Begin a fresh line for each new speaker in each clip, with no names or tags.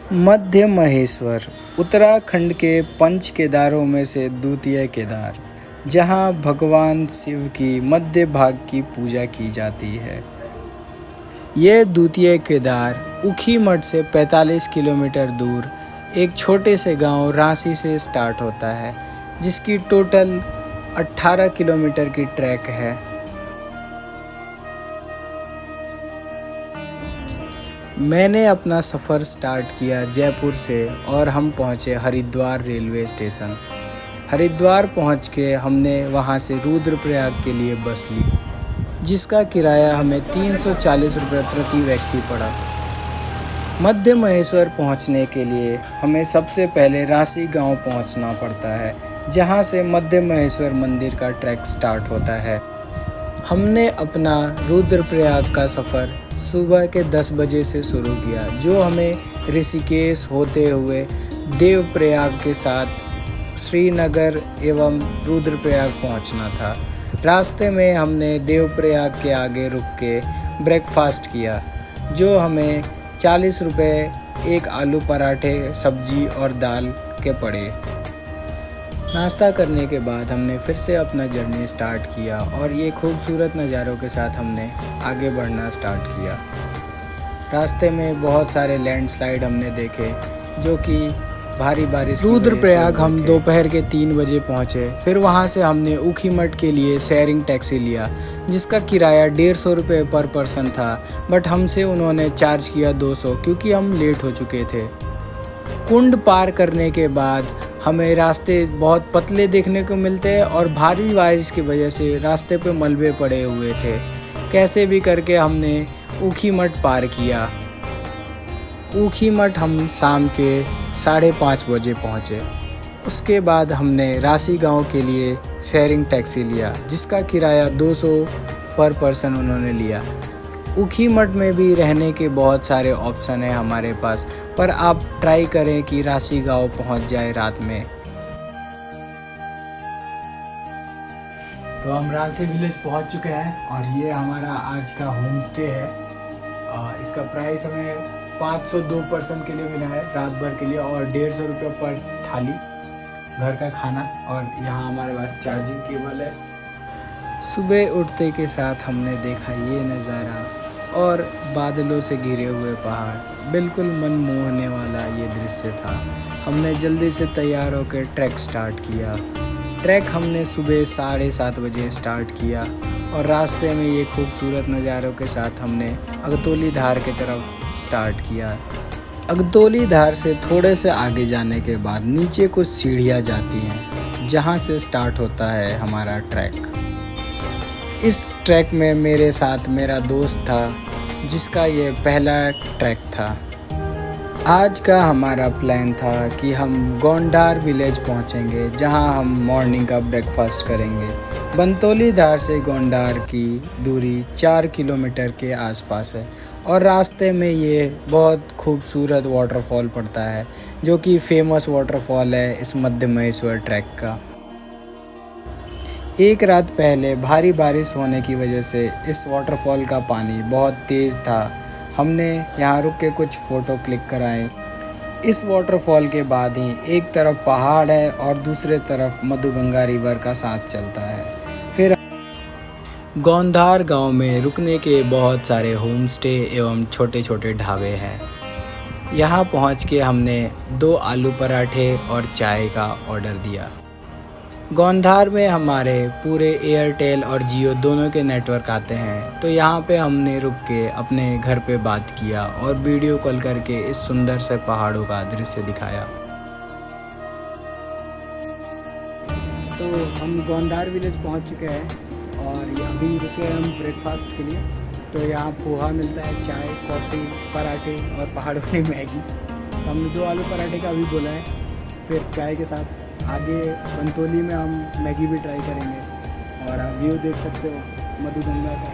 मध्य महेश्वर उत्तराखंड के पंच केदारों में से द्वितीय केदार, जहां भगवान शिव की मध्य भाग की पूजा की जाती है। यह द्वितीय केदार ऊखीमठ से 45 किलोमीटर दूर एक छोटे से गांव रांसी से स्टार्ट होता है, जिसकी टोटल 18 किलोमीटर की ट्रैक है। मैंने अपना सफ़र स्टार्ट किया जयपुर से और हम पहुँचे हरिद्वार रेलवे स्टेशन। हरिद्वार पहुँच के हमने वहाँ से रुद्रप्रयाग के लिए बस ली, जिसका किराया हमें 340 रुपये प्रति व्यक्ति पड़ा। मध्य महेश्वर पहुँचने के लिए हमें सबसे पहले रांसी गांव पहुँचना पड़ता है, जहाँ से मध्य महेश्वर मंदिर का ट्रैक स्टार्ट होता है। हमने अपना रुद्रप्रयाग का सफ़र सुबह के 10 बजे से शुरू किया, जो हमें ऋषिकेश होते हुए देवप्रयाग के साथ श्रीनगर एवं रुद्रप्रयाग पहुंचना था। रास्ते में हमने देवप्रयाग के आगे रुक के ब्रेकफास्ट किया, जो हमें 40 रुपये एक आलू पराठे, सब्जी और दाल के पड़े। नाश्ता करने के बाद हमने फिर से अपना जर्नी स्टार्ट किया और ये खूबसूरत नज़ारों के साथ हमने आगे बढ़ना स्टार्ट किया। रास्ते में बहुत सारे लैंडस्लाइड हमने देखे, जो कि भारी बारिश। रुद्रप्रयाग हम दोपहर के 3 बजे पहुँचे। फिर वहाँ से हमने ऊखीमठ के लिए शेयरिंग टैक्सी लिया, जिसका किराया 150 रुपये पर पर्सन था, बट हमसे उन्होंने चार्ज किया 200, क्योंकि हम लेट हो चुके थे। कुंड पार करने के बाद हमें रास्ते बहुत पतले देखने को मिलते हैं और भारी बारिश की वजह से रास्ते पे मलबे पड़े हुए थे। कैसे भी करके हमने ऊखीमठ पार किया। ऊखीमठ हम शाम के 5:30 बजे पहुँचे। उसके बाद हमने रांसी गांव के लिए शेयरिंग टैक्सी लिया, जिसका किराया 200 पर पर्सन उन्होंने लिया। ऊखीमठ में भी रहने के बहुत सारे ऑप्शन हैं हमारे पास, पर आप ट्राई करें कि रांसी गांव पहुंच जाए रात में। तो हम रांसी विलेज पहुंच चुके हैं और ये हमारा आज का होम स्टे है। इसका प्राइस हमें 502 पर्सन के लिए मिला है रात भर के लिए, और 150 रुपये पर थाली घर का खाना। और यहाँ हमारे पास चार्जिंग केबल है। सुबह उठते के साथ हमने देखा ये नज़ारा और बादलों से घिरे हुए पहाड़, बिल्कुल मन मोहने वाला ये दृश्य था। हमने जल्दी से तैयार होकर ट्रैक स्टार्ट किया। ट्रैक हमने सुबह 7:30 बजे स्टार्ट किया और रास्ते में ये खूबसूरत नज़ारों के साथ हमने अगतौली धार की तरफ स्टार्ट किया। अगतौली धार से थोड़े से आगे जाने के बाद नीचे कुछ सीढ़ियाँ जाती हैं, जहाँ से स्टार्ट होता है हमारा ट्रैक। इस ट्रैक में मेरे साथ मेरा दोस्त था, जिसका ये पहला ट्रैक था। आज का हमारा प्लान था कि हम गोंडार विलेज पहुंचेंगे, जहां हम मॉर्निंग का ब्रेकफास्ट करेंगे। बनतौली धार से गोंडार की दूरी 4 किलोमीटर के आसपास है और रास्ते में ये बहुत खूबसूरत वाटरफॉल पड़ता है, जो कि फेमस वाटरफॉल है इस मध्य महेश्वर ट्रैक का। एक रात पहले भारी बारिश होने की वजह से इस वाटरफॉल का पानी बहुत तेज़ था। हमने यहाँ रुक के कुछ फ़ोटो क्लिक कराए। इस वाटरफॉल के बाद ही एक तरफ पहाड़ है और दूसरे तरफ मधुगंगा रिवर का साथ चलता है। फिर गोंधार गांव में रुकने के बहुत सारे होम स्टे एवं छोटे छोटे ढाबे हैं। यहाँ पहुँच के हमने 2 आलू पराठे और चाय का ऑर्डर दिया। गोंधार में हमारे पूरे एयरटेल और जियो दोनों के नेटवर्क आते हैं, तो यहाँ पे हमने रुक के अपने घर पे बात किया और वीडियो कॉल करके इस सुंदर से पहाड़ों का दृश्य दिखाया। तो हम गोंधार विलेज पहुँच चुके हैं और अभी रुके हम ब्रेकफास्ट के लिए। तो यहाँ पोहा मिलता है, चाय, कॉफ़ी, पराठे और पहाड़ों की मैगी। तो हमने 2 आलू पराठे का अभी बोला है, फिर चाय के साथ। आगे बनतौली में हम मैगी भी ट्राई करेंगे और आप व्यू देख सकते हो मधुगंगा का।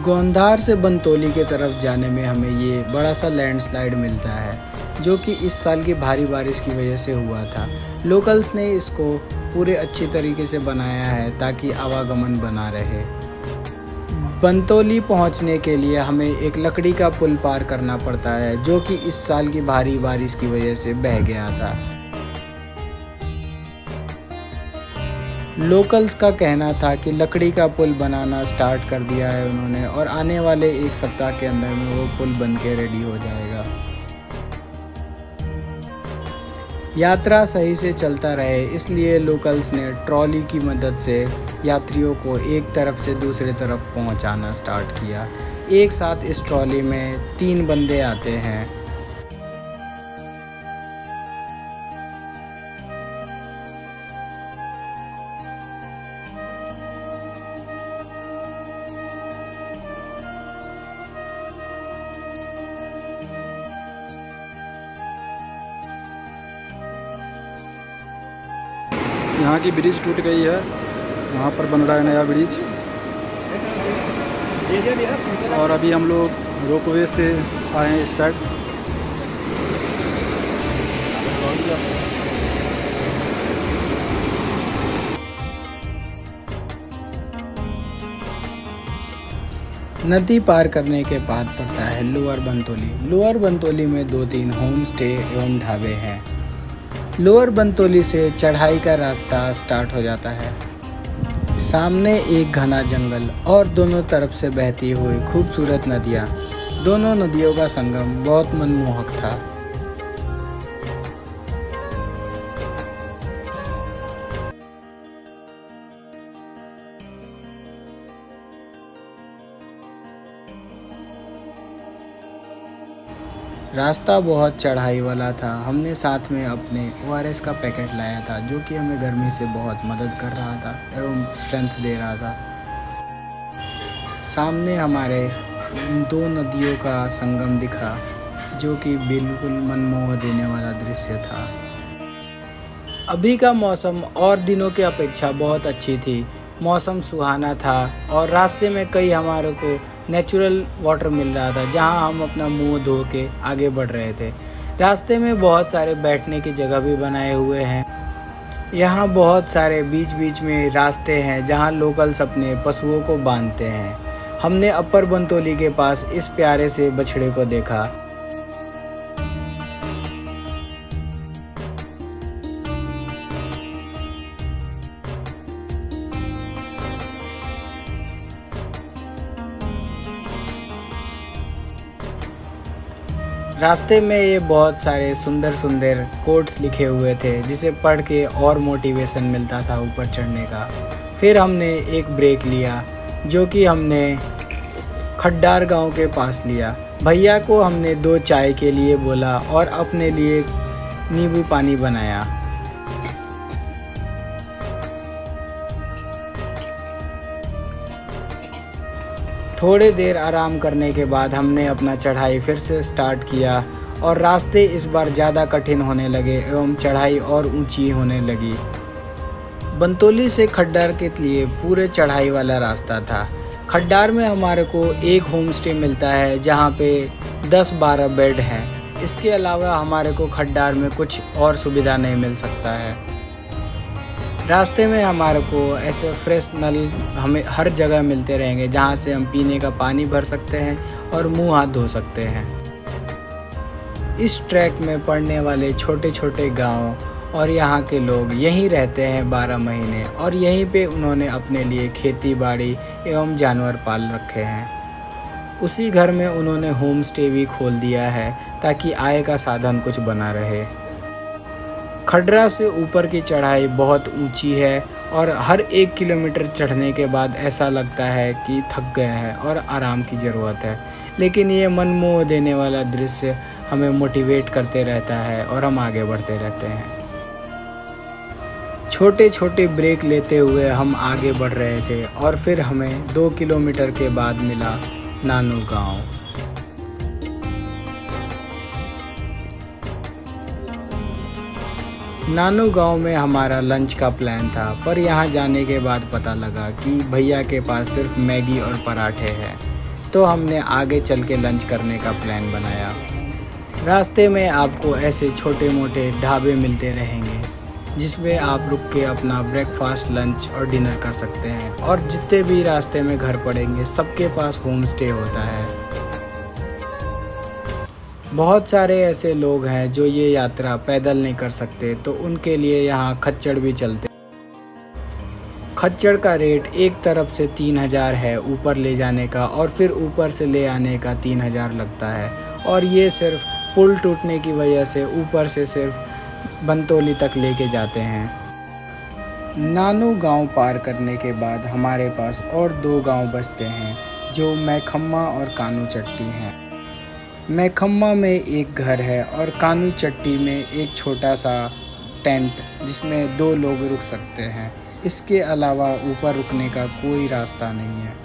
गोंधार से बनतौली के तरफ जाने में हमें ये बड़ा सा लैंडस्लाइड मिलता है, जो कि इस साल की भारी बारिश की वजह से हुआ था। लोकल्स ने इसको पूरे अच्छी तरीके से बनाया है ताकि आवागमन बना रहे। बंतोली पहुंचने के लिए हमें एक लकड़ी का पुल पार करना पड़ता है, जो कि इस साल की भारी बारिश की वजह से बह गया था। लोकल्स का कहना था कि लकड़ी का पुल बनाना स्टार्ट कर दिया है उन्होंने और आने वाले एक सप्ताह के अंदर में वो पुल बन के रेडी हो जाएगा। यात्रा सही से चलता रहे इसलिए लोकल्स ने ट्रॉली की मदद से यात्रियों को एक तरफ से दूसरे तरफ पहुंचाना स्टार्ट किया। एक साथ इस ट्रॉली में 3 बंदे आते हैं।
यहाँ की ब्रिज टूट गई है, वहाँ पर बन रहा है नया ब्रिज। और अभी हम लोग रोपवे से आए हैं इस साइड।
नदी पार करने के बाद पड़ता है लोअर बंतोली। लोअर बंतोली में 2-3 होम स्टे एवं ढाबे हैं। लोअर बंतोली से चढ़ाई का रास्ता स्टार्ट हो जाता है। सामने एक घना जंगल और दोनों तरफ से बहती हुई खूबसूरत नदियाँ। दोनों नदियों का संगम बहुत मनमोहक था। रास्ता बहुत चढ़ाई वाला था। हमने साथ में अपने ORS का पैकेट लाया था, जो कि हमें गर्मी से बहुत मदद कर रहा था एवं स्ट्रेंथ दे रहा था। सामने हमारे 2 नदियों का संगम दिखा, जो कि बिल्कुल मनमोह देने वाला दृश्य था। अभी का मौसम और दिनों की अपेक्षा बहुत अच्छी थी। मौसम सुहाना था और रास्ते में कई हमारे को नेचुरल वाटर मिल रहा था, जहां हम अपना मुंह धो के आगे बढ़ रहे थे। रास्ते में बहुत सारे बैठने की जगह भी बनाए हुए हैं। यहाँ बहुत सारे बीच बीच में रास्ते हैं जहां लोकल्स अपने पशुओं को बांधते हैं। हमने अपर बंतोली के पास इस प्यारे से बछड़े को देखा। रास्ते में ये बहुत सारे सुंदर सुंदर कोट्स लिखे हुए थे, जिसे पढ़ के और मोटिवेशन मिलता था ऊपर चढ़ने का। फिर हमने एक ब्रेक लिया, जो कि हमने खड्डार गांव के पास लिया। भैया को हमने 2 चाय के लिए बोला और अपने लिए नींबू पानी बनाया। थोड़े देर आराम करने के बाद हमने अपना चढ़ाई फिर से स्टार्ट किया और रास्ते इस बार ज़्यादा कठिन होने लगे एवं चढ़ाई और ऊंची होने लगी। बंतोली से खड्डार के लिए पूरे चढ़ाई वाला रास्ता था। खड्डार में हमारे को एक होम स्टे मिलता है, जहां पे 10-12 बेड हैं। इसके अलावा हमारे को खड्डार में कुछ और सुविधा नहीं मिल सकता है। रास्ते में हमारे को ऐसे फ्रेश नल हमें हर जगह मिलते रहेंगे, जहाँ से हम पीने का पानी भर सकते हैं और मुंह हाथ धो सकते हैं। इस ट्रैक में पड़ने वाले छोटे छोटे गांव और यहाँ के लोग यहीं रहते हैं 12 महीने और यहीं पे उन्होंने अपने लिए खेती बाड़ी एवं जानवर पाल रखे हैं। उसी घर में उन्होंने होम स्टे भी खोल दिया है ताकि आय का साधन कुछ बना रहे। खड्डरा से ऊपर की चढ़ाई बहुत ऊंची है और हर 1 किलोमीटर चढ़ने के बाद ऐसा लगता है कि थक गए हैं और आराम की ज़रूरत है। लेकिन ये मनमोह देने वाला दृश्य हमें मोटिवेट करते रहता है और हम आगे बढ़ते रहते हैं। छोटे छोटे ब्रेक लेते हुए हम आगे बढ़ रहे थे और फिर हमें 2 किलोमीटर के बाद मिला नानू गांव। नानू गांव में हमारा लंच का प्लान था, पर यहाँ जाने के बाद पता लगा कि भैया के पास सिर्फ मैगी और पराठे हैं, तो हमने आगे चल के लंच करने का प्लान बनाया। रास्ते में आपको ऐसे छोटे मोटे ढाबे मिलते रहेंगे जिसमें आप रुक के अपना ब्रेकफास्ट, लंच और डिनर कर सकते हैं। और जितने भी रास्ते में घर पड़ेंगे सबके पास होम स्टे होता है। बहुत सारे ऐसे लोग हैं जो ये यात्रा पैदल नहीं कर सकते, तो उनके लिए यहाँ खच्चर भी चलते। खच्चर का रेट एक तरफ से 3000 है ऊपर ले जाने का, और फिर ऊपर से ले आने का 3000 लगता है। और ये सिर्फ पुल टूटने की वजह से ऊपर से सिर्फ बंतोली तक लेके जाते हैं। नानू गांव पार करने के बाद हमारे पास और 2 गांव बचते हैं जो मैखम्मा और कानू चट्टी हैं। मैखम्मा में एक घर है और कानू चट्टी में एक छोटा सा टेंट जिसमें 2 लोग रुक सकते हैं। इसके अलावा ऊपर रुकने का कोई रास्ता नहीं है।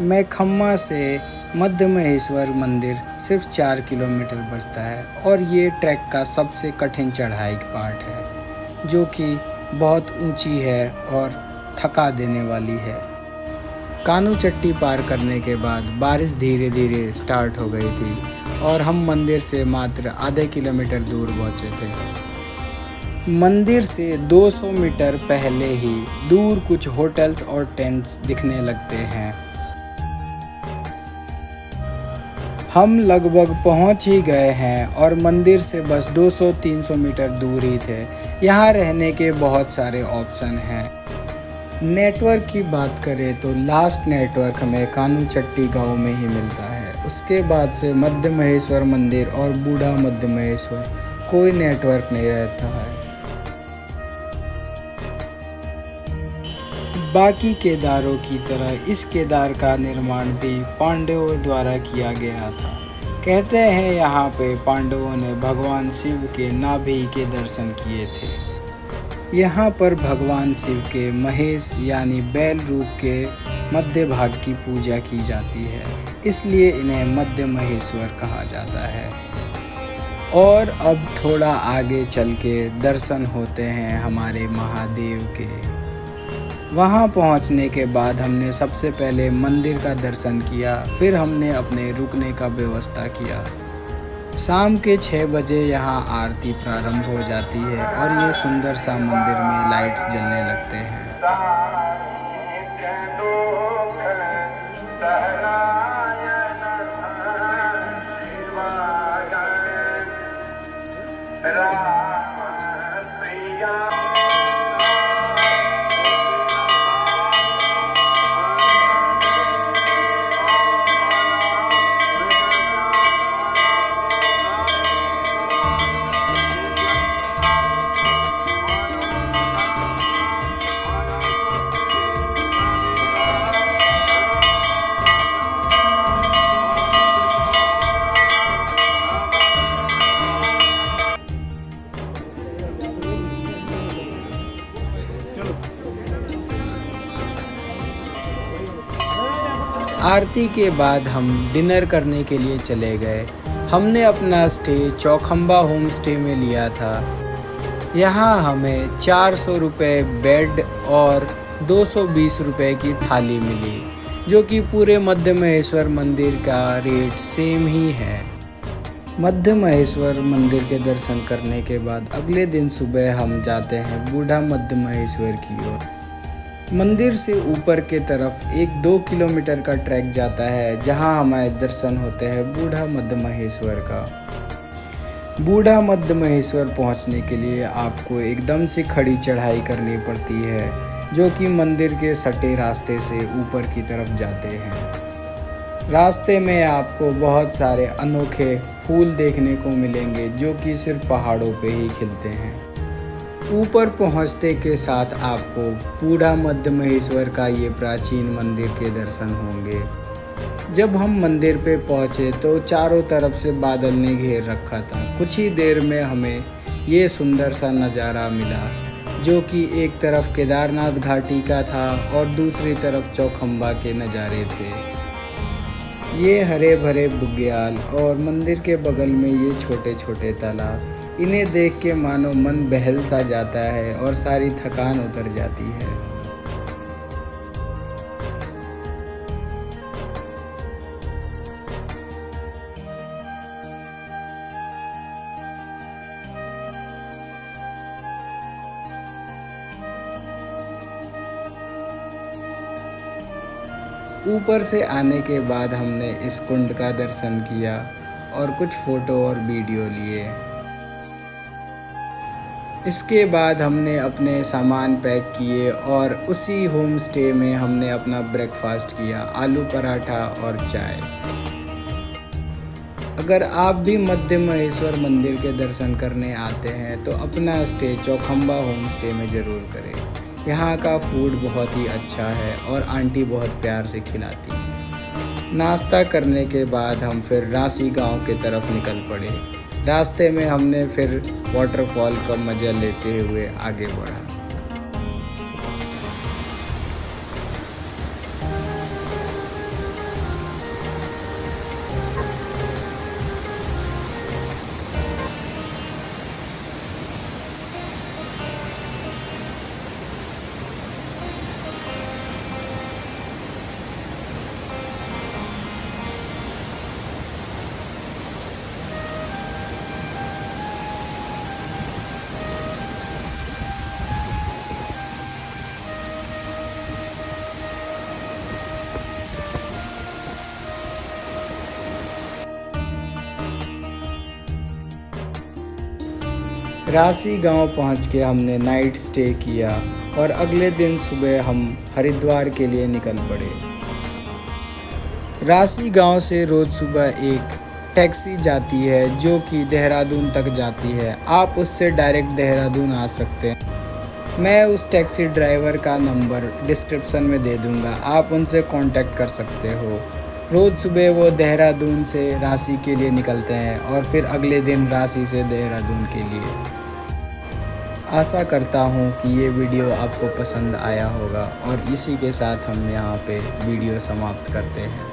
मैखम्मा से मध्य महेश्वर मंदिर सिर्फ 4 किलोमीटर बचता है और ये ट्रैक का सबसे कठिन चढ़ाई पार्ट है, जो कि बहुत ऊंची है और थका देने वाली है। कानू चट्टी पार करने के बाद बारिश धीरे धीरे स्टार्ट हो गई थी और हम मंदिर से मात्र आधे किलोमीटर दूर पहुँचे थे। मंदिर से 200 मीटर पहले ही दूर कुछ होटल्स और टेंट्स दिखने लगते हैं। हम लगभग पहुंच ही गए हैं और मंदिर से बस 200-300 मीटर दूर ही थे। यहाँ रहने के बहुत सारे ऑप्शन हैं। नेटवर्क की बात करें तो लास्ट नेटवर्क हमें कानू चट्टी गांव में ही मिलता है। उसके बाद से मध्य महेश्वर मंदिर और बूढ़ा मध्य महेश्वर कोई नेटवर्क नहीं रहता है। बाकी केदारों की तरह इस केदार का निर्माण भी पांडवों द्वारा किया गया था। कहते हैं यहाँ पे पांडवों ने भगवान शिव के नाभि के दर्शन किए थे। यहाँ पर भगवान शिव के महेश यानी बैल रूप के मध्य भाग की पूजा की जाती है, इसलिए इन्हें मध्य महेश्वर कहा जाता है। और अब थोड़ा आगे चल के दर्शन होते हैं हमारे महादेव के। वहाँ पहुँचने के बाद हमने सबसे पहले मंदिर का दर्शन किया, फिर हमने अपने रुकने का व्यवस्था किया। शाम के 6 बजे यहाँ आरती प्रारंभ हो जाती है और ये सुंदर सा मंदिर में लाइट्स जलने लगते हैं। आरती के बाद हम डिनर करने के लिए चले गए। हमने अपना स्टे चौखंबा होम स्टे में लिया था। यहाँ हमें 400 रुपये बेड और 220 रुपये की थाली मिली, जो कि पूरे मध्य महेश्वर मंदिर का रेट सेम ही है। मध्य महेश्वर मंदिर के दर्शन करने के बाद अगले दिन सुबह हम जाते हैं बूढ़ा मध्य महेश्वर की ओर। मंदिर से ऊपर के तरफ एक 2 किलोमीटर का ट्रैक जाता है, जहां हमारे दर्शन होते हैं बूढ़ा मध्य महेश्वर का। बूढ़ा मध्य महेश्वर पहुंचने के लिए आपको एकदम से खड़ी चढ़ाई करनी पड़ती है, जो कि मंदिर के सटे रास्ते से ऊपर की तरफ जाते हैं। रास्ते में आपको बहुत सारे अनोखे फूल देखने को मिलेंगे, जो कि सिर्फ पहाड़ों पे ही खिलते हैं। ऊपर पहुंचते के साथ आपको बूढ़ा मध्य महेश्वर का ये प्राचीन मंदिर के दर्शन होंगे। जब हम मंदिर पे पहुंचे तो चारों तरफ से बादल ने घेर रखा था। कुछ ही देर में हमें ये सुंदर सा नज़ारा मिला, जो कि एक तरफ केदारनाथ घाटी का था और दूसरी तरफ चौखंबा के नज़ारे थे। ये हरे भरे बुग्याल और मंदिर के बगल में ये छोटे छोटे तालाब, इन्हें देख के मानो मन बहल सा जाता है और सारी थकान उतर जाती है। ऊपर से आने के बाद हमने इस कुंड का दर्शन किया और कुछ फ़ोटो और वीडियो लिए। इसके बाद हमने अपने सामान पैक किए और उसी होम स्टे में हमने अपना ब्रेकफास्ट किया, आलू पराठा और चाय। अगर आप भी मध्य महेश्वर मंदिर के दर्शन करने आते हैं तो अपना स्टे चौखंबा होम स्टे में ज़रूर करें। यहाँ का फूड बहुत ही अच्छा है और आंटी बहुत प्यार से खिलाती है। नाश्ता करने के बाद हम फिर रासी गांव की तरफ निकल पड़े। रास्ते में हमने फिर वाटरफॉल का मज़ा लेते हुए आगे बढ़ा। रासी गांव पहुंच के हमने नाइट स्टे किया और अगले दिन सुबह हम हरिद्वार के लिए निकल पड़े। रासी गांव से रोज़ सुबह एक टैक्सी जाती है जो कि देहरादून तक जाती है। आप उससे डायरेक्ट देहरादून आ सकते हैं। मैं उस टैक्सी ड्राइवर का नंबर डिस्क्रिप्शन में दे दूंगा, आप उनसे कांटेक्ट कर सकते हो। रोज़ सुबह वो देहरादून से रासी के लिए निकलते हैं और फिर अगले दिन रासी से देहरादून के लिए। आशा करता हूँ कि ये वीडियो आपको पसंद आया होगा और इसी के साथ हम यहाँ पे वीडियो समाप्त करते हैं।